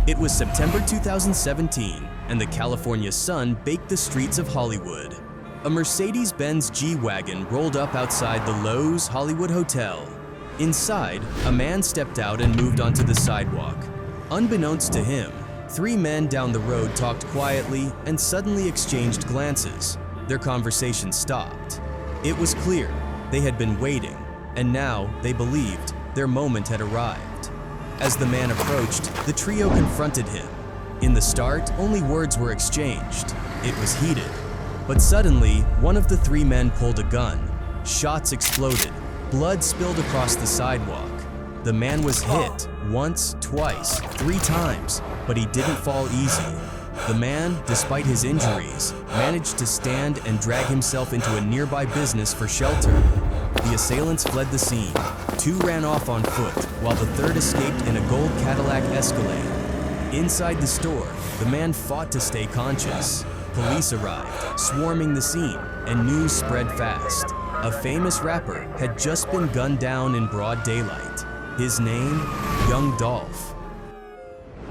It was September 2017, and the California sun baked the streets of Hollywood. A Mercedes-Benz G-Wagon rolled up outside the Lowe's Hollywood Hotel. Inside, a man stepped out and moved onto the sidewalk. Unbeknownst to him, three men down the road talked quietly and suddenly exchanged glances. Their conversation stopped. It was clear they had been waiting, and now they believed their moment had arrived. As the man approached, the trio confronted him. In the start, only words were exchanged. It was heated. But suddenly, one of the three men pulled a gun. Shots exploded. Blood spilled across the sidewalk. The man was hit once, twice, 3 times, but he didn't fall easy. The man, despite his injuries, managed to stand and drag himself into a nearby business for shelter. The assailants fled the scene. 2 ran off on foot, while the third escaped in a gold Cadillac Escalade. Inside the store, the man fought to stay conscious. Police arrived, swarming the scene, and news spread fast. A famous rapper had just been gunned down in broad daylight. His name, Young Dolph.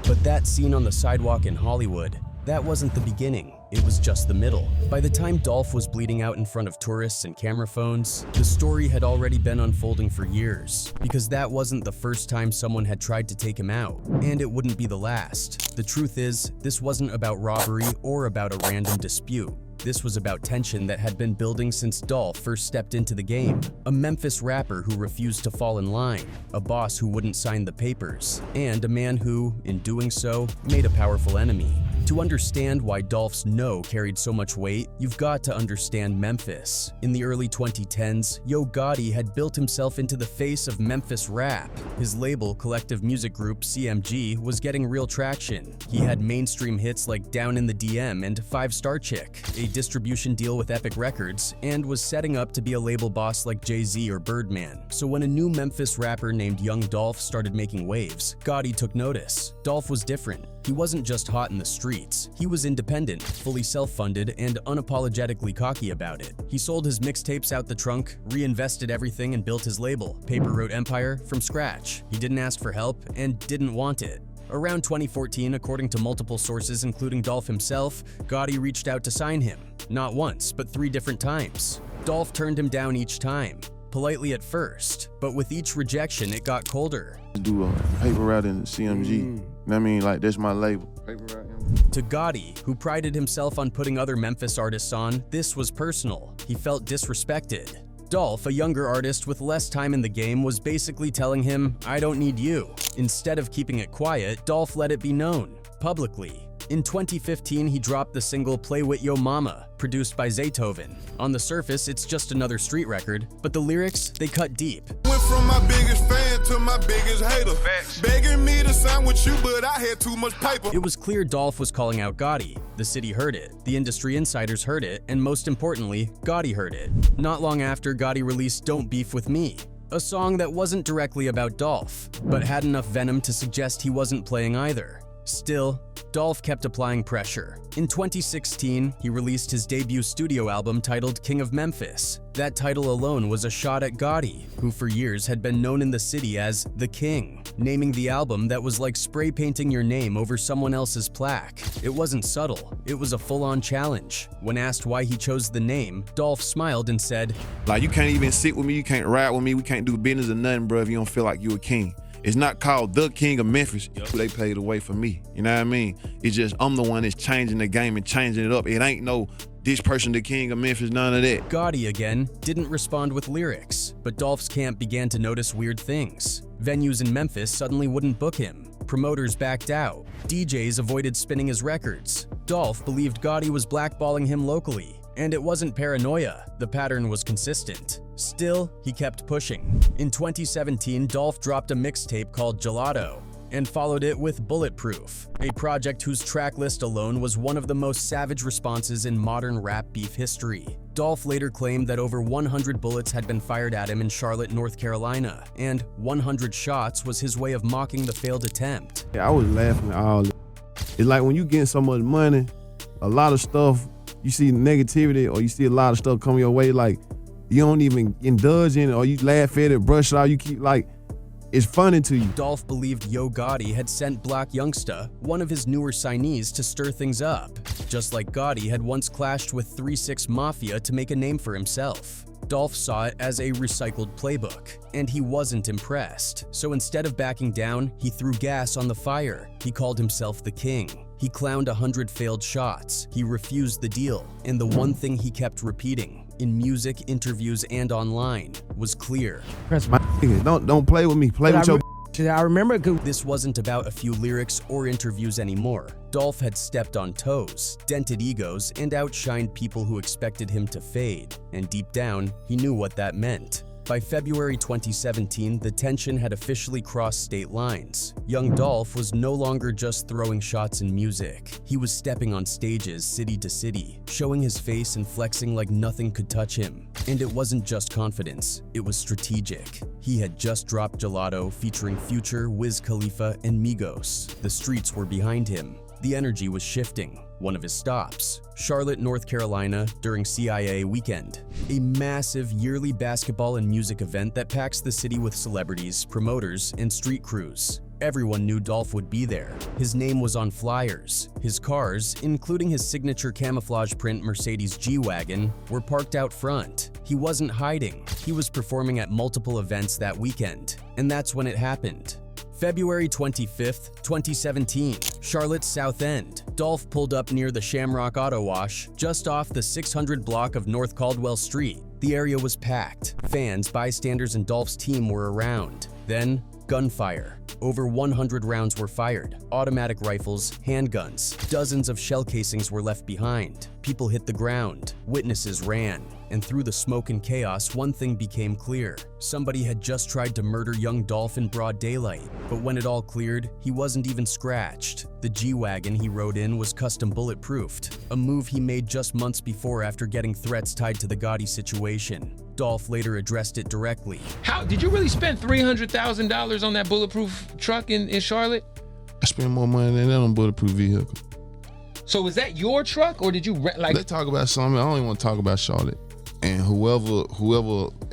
But that scene on the sidewalk in Hollywood, that wasn't the beginning. It was just the middle. By the time Dolph was bleeding out in front of tourists and camera phones, the story had already been unfolding for years. Because that wasn't the first time someone had tried to take him out, and it wouldn't be the last. The truth is, this wasn't about robbery or about a random dispute. This was about tension that had been building since Dolph first stepped into the game. A Memphis rapper who refused to fall in line, a boss who wouldn't sign the papers, and a man who, in doing so, made a powerful enemy. To understand why Dolph's no carried so much weight, you've got to understand Memphis. In the early 2010s, Yo Gotti had built himself into the face of Memphis rap. His label, collective music group CMG, was getting real traction. He had mainstream hits like Down in the DM and 5-Star Chick, a distribution deal with Epic Records, and was setting up to be a label boss like Jay-Z or Birdman. So when a new Memphis rapper named Young Dolph started making waves, Gotti took notice. Dolph was different. He wasn't just hot in the streets. He was independent, fully self-funded, and unapologetically cocky about it. He sold his mixtapes out the trunk, reinvested everything, and built his label, Paper Route Empire, from scratch. He didn't ask for help and didn't want it. Around 2014, according to multiple sources including Dolph himself, Gotti reached out to sign him. Not once, but 3 different times. Dolph turned him down each time. Politely at first, but with each rejection, it got colder. Do a paper route in CMG. I mean, like, that's my label. Paper route. To Gotti, who prided himself on putting other Memphis artists on, this was personal. He felt disrespected. Dolph, a younger artist with less time in the game, was basically telling him, "I don't need you." Instead of keeping it quiet, Dolph let it be known, publicly. In 2015, he dropped the single Play With Yo Mama, produced by Zaytoven. On the surface, it's just another street record, but the lyrics, they cut deep. Went from my biggest fan to my biggest hater. Begging me to sign with you, but I had too much paper. It was clear Dolph was calling out Gotti. The city heard it, the industry insiders heard it, and most importantly, Gotti heard it. Not long after, Gotti released Don't Beef With Me, a song that wasn't directly about Dolph, but had enough venom to suggest he wasn't playing either. Still, Dolph kept applying pressure. In 2016, he released his debut studio album titled King of Memphis. That title alone was a shot at Gotti, who for years had been known in the city as The King, naming the album that was like spray painting your name over someone else's plaque. It wasn't subtle, it was a full-on challenge. When asked why he chose the name, Dolph smiled and said, "Like, you can't even sit with me, you can't ride with me, we can't do business or nothing, bro, if you don't feel like you a king. It's not called The King of Memphis. They paved the way for me. You know what I mean? It's just I'm the one that's changing the game and changing it up. It ain't no this person the king of Memphis, none of that." Gotti, again, didn't respond with lyrics, but Dolph's camp began to notice weird things. Venues in Memphis suddenly wouldn't book him. Promoters backed out. DJs avoided spinning his records. Dolph believed Gotti was blackballing him locally. And it wasn't paranoia, the pattern was consistent. Still, he kept pushing. In 2017, Dolph dropped a mixtape called Gelato, and followed it with Bulletproof, a project whose track list alone was one of the most savage responses in modern rap beef history. Dolph later claimed that over 100 bullets had been fired at him in Charlotte, North Carolina, and 100 shots was his way of mocking the failed attempt. Yeah, I was laughing at all this. It's like when you get so much money, a lot of stuff, you see negativity or you see a lot of stuff come your way, like you don't even indulge in it or you laugh at it, brush it off, you keep like, It's funny to you. Dolph believed Yo Gotti had sent Black Youngsta, one of his newer signees, to stir things up, just like Gotti had once clashed with 3-6 Mafia to make a name for himself. Dolph saw it as a recycled playbook, and he wasn't impressed. So instead of backing down, he threw gas on the fire. He called himself the king. He clowned 100 failed shots. He refused the deal, and the one thing he kept repeating, in music, interviews, and online, was clear. Press my don't play with me. Play with your. I remember this wasn't about a few lyrics or interviews anymore. Dolph had stepped on toes, dented egos, and outshined people who expected him to fade. And deep down, he knew what that meant. By February 2017, the tension had officially crossed state lines. Young Dolph was no longer just throwing shots in music. He was stepping on stages city to city, showing his face and flexing like nothing could touch him. And it wasn't just confidence, it was strategic. He had just dropped Gelato featuring Future, Wiz Khalifa, and Migos. The streets were behind him. The energy was shifting. One of his stops, Charlotte, North Carolina, during CIA Weekend, a massive yearly basketball and music event that packs the city with celebrities, promoters, and street crews. Everyone knew Dolph would be there. His name was on flyers. His cars, including his signature camouflage print Mercedes G-Wagon, were parked out front. He wasn't hiding. He was performing at multiple events that weekend. And that's when it happened. February 25th, 2017, Charlotte's South End. Dolph pulled up near the Shamrock Auto Wash, just off the 600 block of North Caldwell Street. The area was packed. Fans, bystanders, and Dolph's team were around. Then, gunfire. Over 100 rounds were fired. Automatic rifles, handguns. Dozens of shell casings were left behind. People hit the ground. Witnesses ran. And through the smoke and chaos, one thing became clear. Somebody had just tried to murder young Dolph in broad daylight. But when it all cleared, he wasn't even scratched. The G-Wagon he rode in was custom bulletproofed, a move he made just months before after getting threats tied to the Gotti situation. Dolph later addressed it directly. How did you really spend $300,000 on that bulletproof truck in Charlotte? I spend more money than that on bulletproof vehicle. So was that your truck, or did you rent? Like, Let's talk about something. I don't even want to talk about Charlotte. And whoever,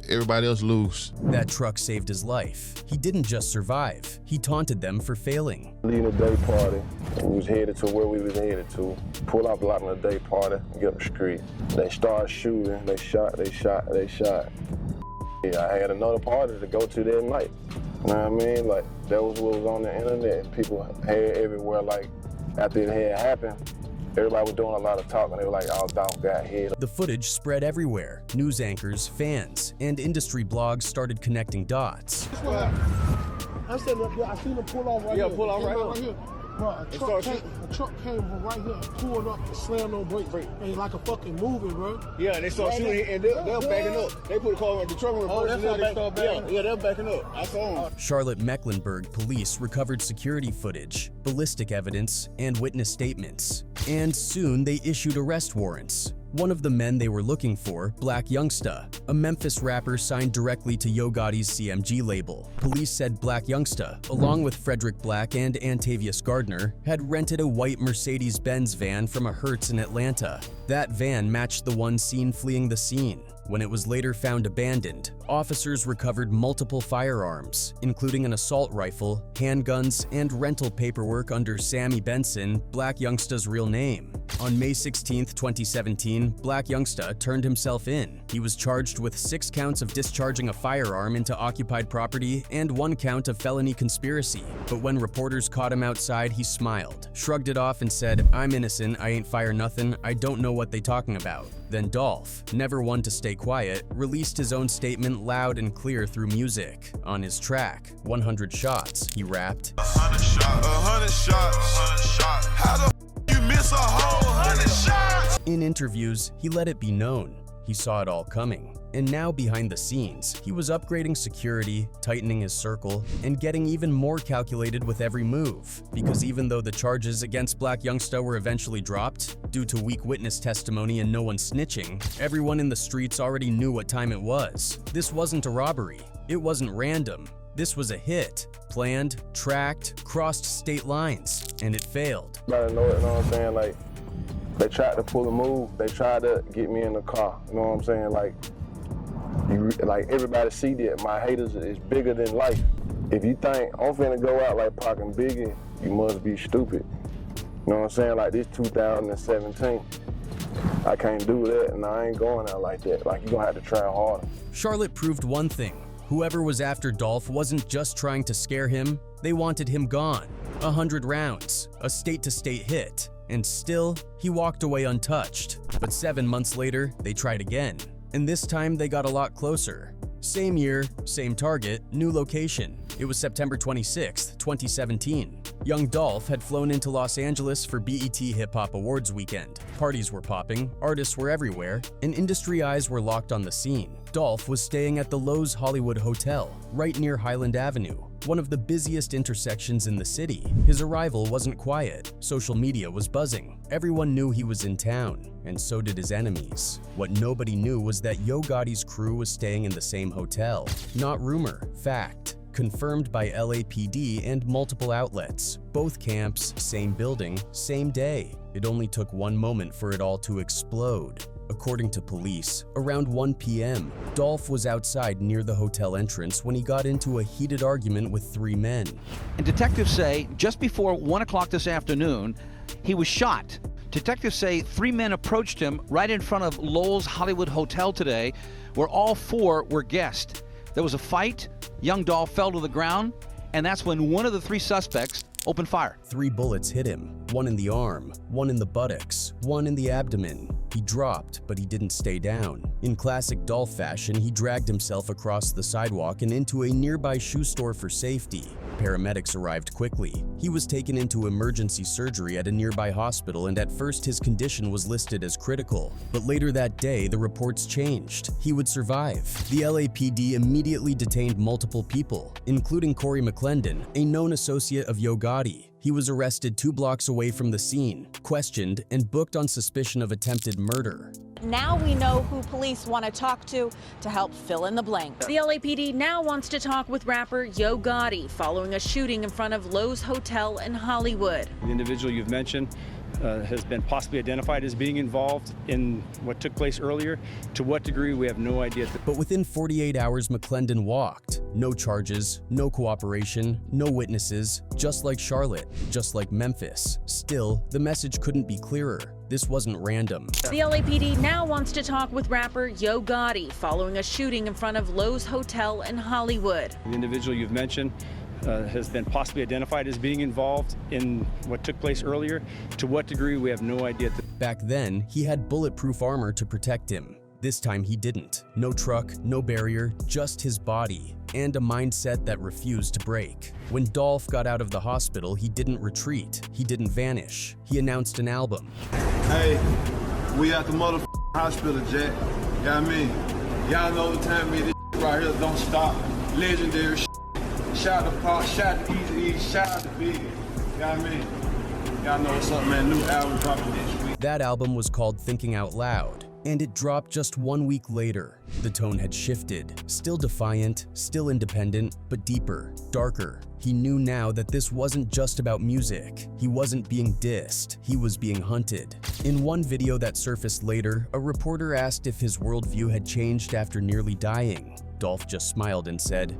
everybody else lose. That truck saved his life. He didn't just survive, he taunted them for failing. Leaving a day party, we was headed to where we was headed to. Pull out block on a day party, get up the street. They started shooting, they shot. Yeah, I had another party to go to that night. You know what I mean? Like, that was what was on the internet. People had everywhere, like, after it had happened, everybody was doing a lot of talking. They were like, oh, Dolph got hit. The footage spread everywhere. News anchors, fans, and industry blogs started connecting dots. I'm standing up there, I seen him pull off right here. Yeah, pull off right here. Bro, a truck came from right here, pulled up, slammed on brakes. Ain't like a fucking movie, bro. Yeah, they start shooting and they're backing up. They put the car in the truck on the first. That's how they start backing up. Yeah, they're backing up. I saw them. Charlotte Mecklenburg police recovered security footage, ballistic evidence, and witness statements. And soon they issued arrest warrants. One of the men they were looking for, Black Youngsta, a Memphis rapper signed directly to Yo Gotti's CMG label. Police said Black Youngsta, along with Frederick Black and Antavius Gardner, had rented a white Mercedes-Benz van from a Hertz in Atlanta. That van matched the one seen fleeing the scene. When it was later found abandoned, officers recovered multiple firearms, including an assault rifle, handguns, and rental paperwork under Sammy Benson, Black Youngsta's real name. On May 16, 2017, Black Youngsta turned himself in. He was charged with 6 counts of discharging a firearm into occupied property and 1 count of felony conspiracy. But when reporters caught him outside, he smiled, shrugged it off, and said, "I'm innocent, I ain't fire nothing, I don't know what they talking about." Then Dolph, never one to stay quiet, released his own statement loud and clear through music. On his track, 100 Shots, he rapped, 100 shots. How the you miss a whole 100 shots? In interviews, he let it be known. He saw it all coming. And now behind the scenes, he was upgrading security, tightening his circle, and getting even more calculated with every move. Because even though the charges against Black Youngsta were eventually dropped, due to weak witness testimony and no one snitching, everyone in the streets already knew what time it was. This wasn't a robbery. It wasn't random. This was a hit. Planned, tracked, crossed state lines, and it failed. Everybody know it, you know what I'm saying? Like, they tried to pull a move. They tried to get me in the car. You know what I'm saying? Like everybody see that my haters is bigger than life. if you think I'm finna go out like Pac and Biggie, you must be stupid. You know what I'm saying? Like this 2017, I can't do that, and I ain't going out like that. Like, you gonna have to try harder. Charlotte proved one thing. Whoever was after Dolph wasn't just trying to scare him, they wanted him gone. 100 rounds, a state-to-state hit, and still, he walked away untouched. But 7 months later, they tried again. And this time, they got a lot closer. Same year, same target, new location. It was September 26, 2017. Young Dolph had flown into Los Angeles for BET Hip Hop Awards weekend. Parties were popping, artists were everywhere, and industry eyes were locked on the scene. Dolph was staying at the Lowe's Hollywood Hotel, right near Highland Avenue, one of the busiest intersections in the city. His arrival wasn't quiet. Social media was buzzing. Everyone knew he was in town, and so did his enemies. What nobody knew was that Yo Gotti's crew was staying in the same hotel. Not rumor, fact. Confirmed by LAPD and multiple outlets. Both camps, same building, same day. It only took one moment for it all to explode. According to police, around 1 p.m., Dolph was outside near the hotel entrance when he got into a heated argument with 3 men. And detectives say just before 1 o'clock this afternoon, he was shot. Detectives say 3 men approached him right in front of Lowe's Hollywood Hotel today, where all 4 were guests. There was a fight, young Dolph fell to the ground, and that's when one of the 3 suspects opened fire. 3 bullets hit him, 1 in the arm, 1 in the buttocks, 1 in the abdomen. He dropped, but he didn't stay down. In classic Dolph fashion, he dragged himself across the sidewalk and into a nearby shoe store for safety. Paramedics arrived quickly. He was taken into emergency surgery at a nearby hospital, and at first his condition was listed as critical. But later that day, the reports changed. He would survive. The LAPD immediately detained multiple people, including Corey McClendon, a known associate of Yo Gotti. He was arrested 2 blocks away from the scene, questioned, and booked on suspicion of attempted murder. Now we know who police want to talk to help fill in the blank. The LAPD now wants to talk with rapper Yo Gotti following a shooting in front of Lowe's Hotel in Hollywood. The individual you've mentioned has been possibly identified as being involved in what took place earlier. To what degree, we have no idea. But within 48 hours, McClendon walked. No charges, no cooperation, no witnesses, just like Charlotte, just like Memphis. Still, the message couldn't be clearer. This wasn't random. The LAPD now wants to talk with rapper Yo Gotti following a shooting in front of Lowe's Hotel in Hollywood. The individual you've mentioned has been possibly identified as being involved in what took place earlier. To what degree, we have no idea. Back then, he had bulletproof armor to protect him. This time he didn't. No truck, no barrier, just his body, and a mindset that refused to break. When Dolph got out of the hospital, he didn't retreat. He didn't vanish. He announced an album. Hey, we at the hospital, Jack. You know what I mean? Y'all know the time me, this right here don't stop. Legendary Shout out to Pop, shout out to Easy, shout out to Biggie. You know what I mean? Y'all know what's up, man. New album dropping this week. That album was called Thinking Out Loud, and it dropped just 1 week later. The tone had shifted. Still defiant, still independent, but deeper, darker. He knew now that this wasn't just about music. He wasn't being dissed. He was being hunted. In one video that surfaced later, a reporter asked if his worldview had changed after nearly dying. Dolph just smiled and said,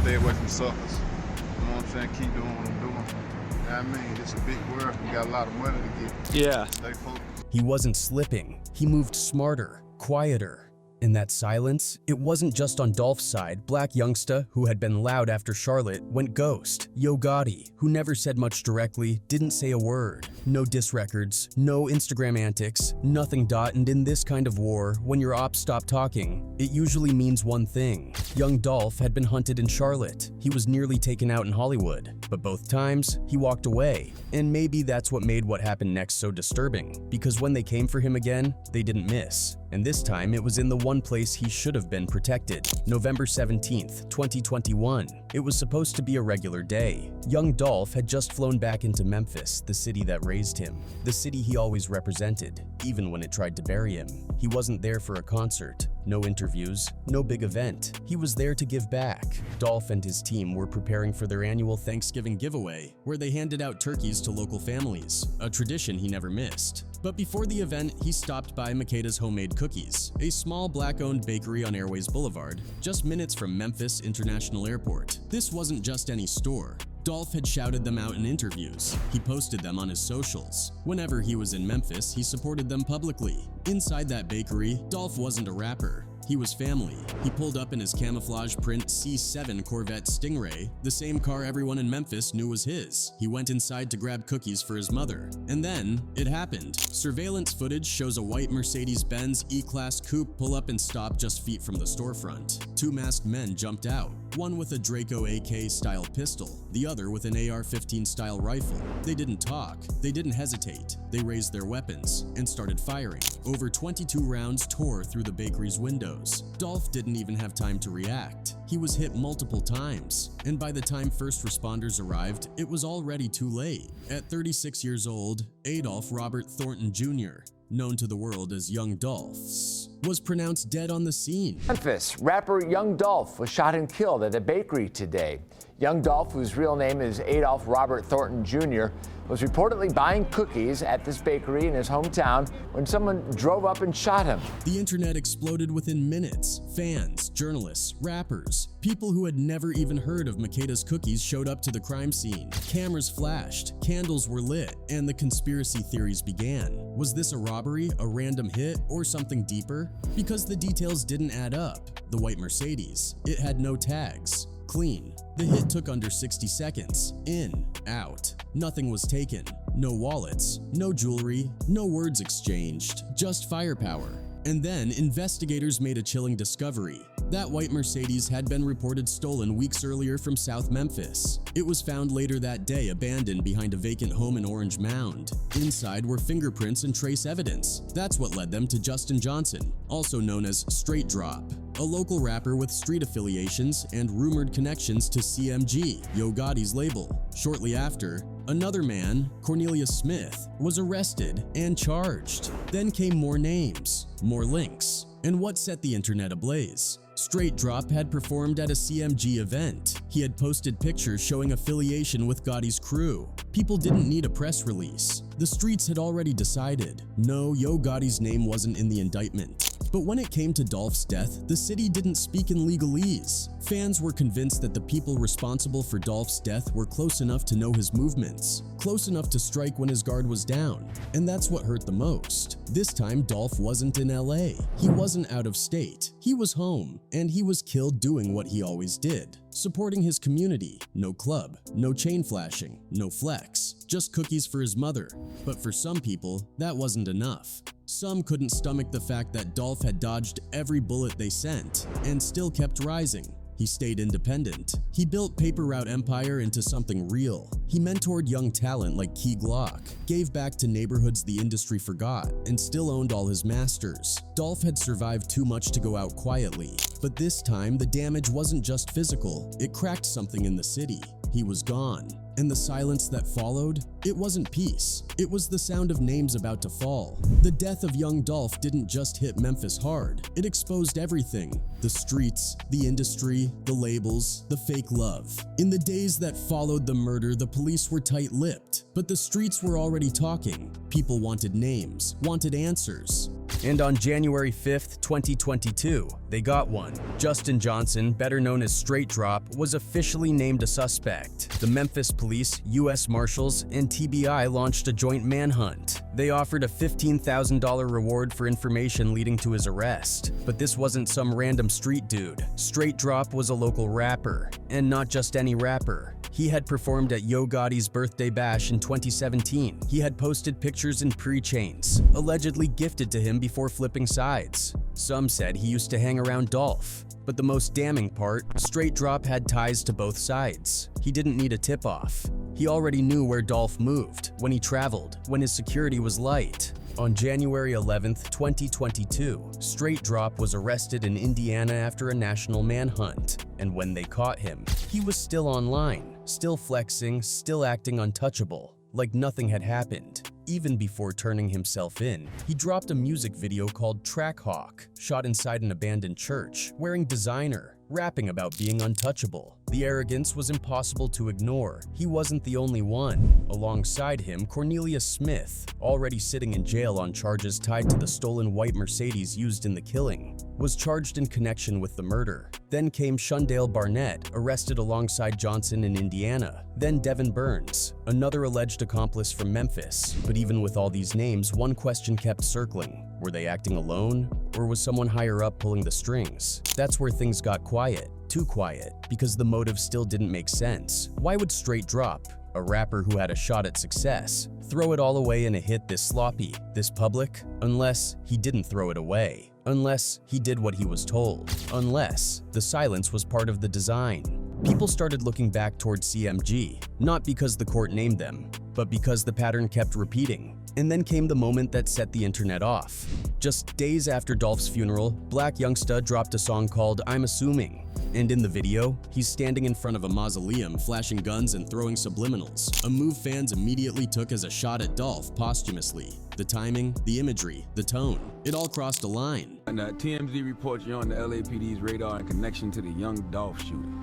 Stay away from suckers. You know what I'm saying? Keep doing what I'm doing. You know what I mean? It's a big world. We got a lot of money to get. Yeah. Stay focused. He wasn't slipping. He moved smarter, quieter. In that silence, it wasn't just on Dolph's side. Black Youngsta, who had been loud after Charlotte, went ghost. Yo Gotti, who never said much directly, didn't say a word. No diss records, no Instagram antics, nothing. And in this kind of war, when your ops stop talking, it usually means one thing. Young Dolph had been hunted in Charlotte. He was nearly taken out in Hollywood, but both times, he walked away. And maybe that's what made what happened next so disturbing, because when they came for him again, they didn't miss. And this time, it was in the one place he should have been protected. November 17th, 2021. It was supposed to be a regular day. Young Dolph had just flown back into Memphis, the city that raised him, the city he always represented, even when it tried to bury him. He wasn't there for a concert. No interviews, no big event. He was there to give back. Dolph and his team were preparing for their annual Thanksgiving giveaway, where they handed out turkeys to local families, a tradition he never missed. But before the event, he stopped by Makeda's Homemade Cookies, a small black-owned bakery on Airways Boulevard, just minutes from Memphis International Airport. This wasn't just any store. Dolph had shouted them out in interviews. He posted them on his socials. Whenever he was in Memphis, he supported them publicly. Inside that bakery, Dolph wasn't a rapper. He was family. He pulled up in his camouflage print C7 Corvette Stingray, the same car everyone in Memphis knew was his. He went inside to grab cookies for his mother. And then, it happened. Surveillance footage shows a white Mercedes-Benz E-Class coupe pull up and stop just feet from the storefront. Two masked men jumped out, one with a Draco AK-style pistol, the other with an AR-15-style rifle. They didn't talk. They didn't hesitate. They raised their weapons and started firing. Over 22 rounds tore through the bakery's windows. Dolph didn't even have time to react. He was hit multiple times, and by the time first responders arrived, it was already too late. At 36 years old, Adolph Robert Thornton Jr., known to the world as Young Dolphs, was pronounced dead on the scene. Memphis rapper Young Dolph was shot and killed at a bakery today. Young Dolph, whose real name is Adolph Robert Thornton Jr., was reportedly buying cookies at this bakery in his hometown when someone drove up and shot him. The internet exploded within minutes. Fans, journalists, rappers, people who had never even heard of Makeda's Cookies showed up to the crime scene. Cameras flashed, candles were lit, and the conspiracy theories began. Was this a robbery, a random hit, or something deeper? Because the details didn't add up. The white Mercedes, it had no tags. Clean. The hit took under 60 seconds. In, out. Nothing was taken. No wallets, no jewelry, no words exchanged, just firepower. And then investigators made a chilling discovery. That white Mercedes had been reported stolen weeks earlier from South Memphis. It was found later that day abandoned behind a vacant home in Orange Mound. Inside were fingerprints and trace evidence. That's what led them to Justin Johnson, also known as Straight Drop, a local rapper with street affiliations and rumored connections to CMG, Yo Gotti's label. Shortly after, another man, Cornelius Smith, was arrested and charged. Then came more names, more links, and what set the internet ablaze? Straight Drop had performed at a CMG event. He had posted pictures showing affiliation with Gotti's crew. People didn't need a press release. The streets had already decided. No, Yo Gotti's name wasn't in the indictment. But when it came to Dolph's death, the city didn't speak in legalese. Fans were convinced that the people responsible for Dolph's death were close enough to know his movements, close enough to strike when his guard was down. And that's what hurt the most. This time, Dolph wasn't in LA. He wasn't out of state. He was home, and he was killed doing what he always did. Supporting his community. No club, no chain flashing, no flex, just cookies for his mother. But for some people, that wasn't enough. Some couldn't stomach the fact that Dolph had dodged every bullet they sent and still kept rising. He stayed independent. He built Paper Route Empire into something real. He mentored young talent like Key Glock, gave back to neighborhoods the industry forgot, and still owned all his masters. Dolph had survived too much to go out quietly. But this time, the damage wasn't just physical. It cracked something in the city. He was gone. And the silence that followed, it wasn't peace. It was the sound of names about to fall. The death of young Dolph didn't just hit Memphis hard. It exposed everything. The streets, the industry, the labels, the fake love. In the days that followed the murder, the police were tight-lipped, but the streets were already talking. People wanted names, wanted answers. And on January 5th, 2022, they got one. Justin Johnson, better known as Straight Drop, was officially named a suspect. The Memphis Police, U.S. Marshals, and TBI launched a joint manhunt. They offered a $15,000 reward for information leading to his arrest. But this wasn't some random street dude. Straight Drop was a local rapper, and not just any rapper. He had performed at Yo Gotti's birthday bash in 2017. He had posted pictures in pre-chains, allegedly gifted to him before flipping sides. Some said he used to hang around Dolph. But the most damning part, Straight Drop had ties to both sides. He didn't need a tip-off. He already knew where Dolph moved, when he traveled, when his security was light. On January 11th, 2022, Straight Drop was arrested in Indiana after a national manhunt. And when they caught him, he was still online, still flexing, still acting untouchable, like nothing had happened. even before turning himself in, he dropped a music video called Track Hawk, shot inside an abandoned church, wearing designer, rapping about being untouchable. The arrogance was impossible to ignore. He wasn't the only one. Alongside him, Cornelius Smith, already sitting in jail on charges tied to the stolen white Mercedes used in the killing, was charged in connection with the murder. Then came Shundale Barnett, arrested alongside Johnson in Indiana. Then Devin Burns, another alleged accomplice from Memphis. But even with all these names, one question kept circling. Were they acting alone? Or was someone higher up pulling the strings? That's where things got quiet. Too quiet, because the motive still didn't make sense. Why would Straight Drop, a rapper who had a shot at success, throw it all away in a hit this sloppy, this public? Unless he didn't throw it away. Unless he did what he was told. Unless the silence was part of the design. People started looking back towards CMG, not because the court named them, but because the pattern kept repeating. And then came the moment that set the internet off. Just days after Dolph's funeral, Black Youngsta dropped a song called I'm Assuming. And in the video, he's standing in front of a mausoleum, flashing guns and throwing subliminals, a move fans immediately took as a shot at Dolph posthumously. The timing, the imagery, the tone, it all crossed a line. And TMZ reports you're on the LAPD's radar in connection to the young Dolph shooting.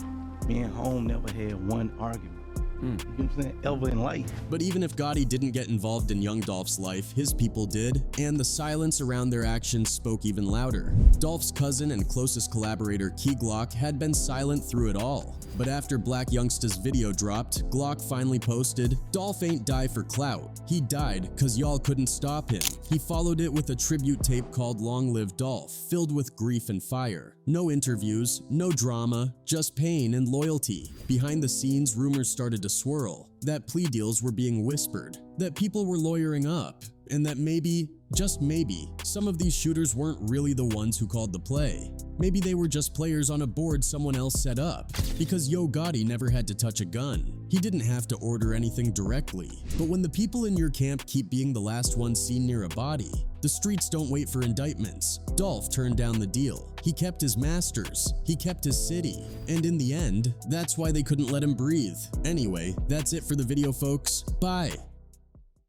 Me and Home never had one argument. You know what I'm saying? Ever in life. But even if Gotti didn't get involved in young Dolph's life, his people did, and the silence around their actions spoke even louder. Dolph's cousin and closest collaborator Key Glock had been silent through it all. But after Black Youngsta's video dropped, Glock finally posted, "Dolph ain't die for clout. He died cause y'all couldn't stop him." He followed it with a tribute tape called Long Live Dolph, filled with grief and fire. No interviews, no drama, just pain and loyalty. Behind the scenes, rumors started to swirl, that plea deals were being whispered, that people were lawyering up, and that maybe, just maybe, some of these shooters weren't really the ones who called the play. Maybe they were just players on a board someone else set up. Because Yo Gotti never had to touch a gun. He didn't have to order anything directly. But when the people in your camp keep being the last ones seen near a body, the streets don't wait for indictments. Dolph turned down the deal. He kept his masters. He kept his city. And in the end, that's why they couldn't let him breathe. Anyway, that's it for the video, folks. Bye.